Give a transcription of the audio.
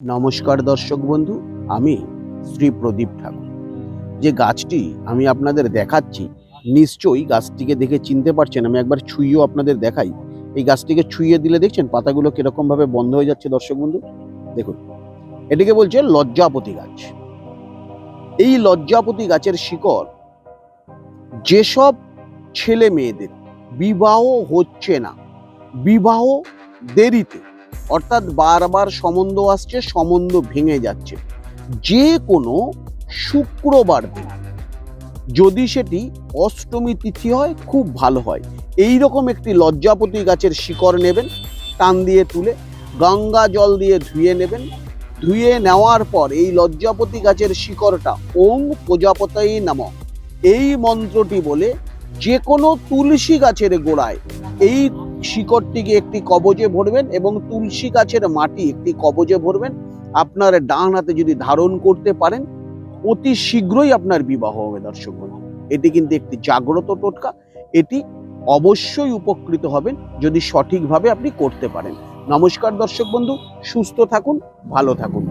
নমস্কার দর্শক বন্ধু, আমি শ্রী প্রদীপ ঠাকুর। যে গাছটি আমি আপনাদের দেখাচ্ছি, নিশ্চয়ই গাছটিকে দেখে চিনতে পারছেন। আমি একবার ছুঁয়েও আপনাদের দেখাই। এই গাছটিকে ছুঁয়ে দিলে দেখছেন পাতাগুলো কিরকম ভাবে বন্ধ হয়ে যাচ্ছে দর্শক বন্ধু। দেখুন, এটিকে বলছে লজ্জাপতি গাছ। এই লজ্জাপতি গাছের শিকড় যেসব ছেলে মেয়েদের বিবাহ হচ্ছে না, বিবাহ দেরিতে, অর্থাৎ বারবার সম্বন্ধ আসছে, সম্বন্ধ ভেঙে যাচ্ছে, যে কোনো শুক্রবার দিন, যদি সেটি অষ্টমী তিথি হয়, খুব ভালো হয়। এই রকম একটি লজ্জাপতি গাছের শিকড় নেবেন, টান দিয়ে তুলে গঙ্গা জল দিয়ে ধুয়ে নেবেন। ধুয়ে নেওয়ার পর এই লজ্জাপতি গাছের শিকড়টা ওং প্রজাপতয়ে নমঃ এই মন্ত্রটি বলে যে কোনো তুলসী গাছের গোড়ায় এই শিকড়টিকে একটি কবজে ভরবেন এবং তুলসী গাছের মাটি একটি কবজে ভরবেন। আপনার ডান হাতে যদি ধারণ করতে পারেন, অতি শীঘ্রই আপনার বিবাহ হবে দর্শক বন্ধু। এটি কিন্তু একটি জাগ্রত টোটকা। এটি অবশ্যই উপকৃত হবেন যদি সঠিকভাবে আপনি করতে পারেন। নমস্কার দর্শক বন্ধু, সুস্থ থাকুন, ভালো থাকুন।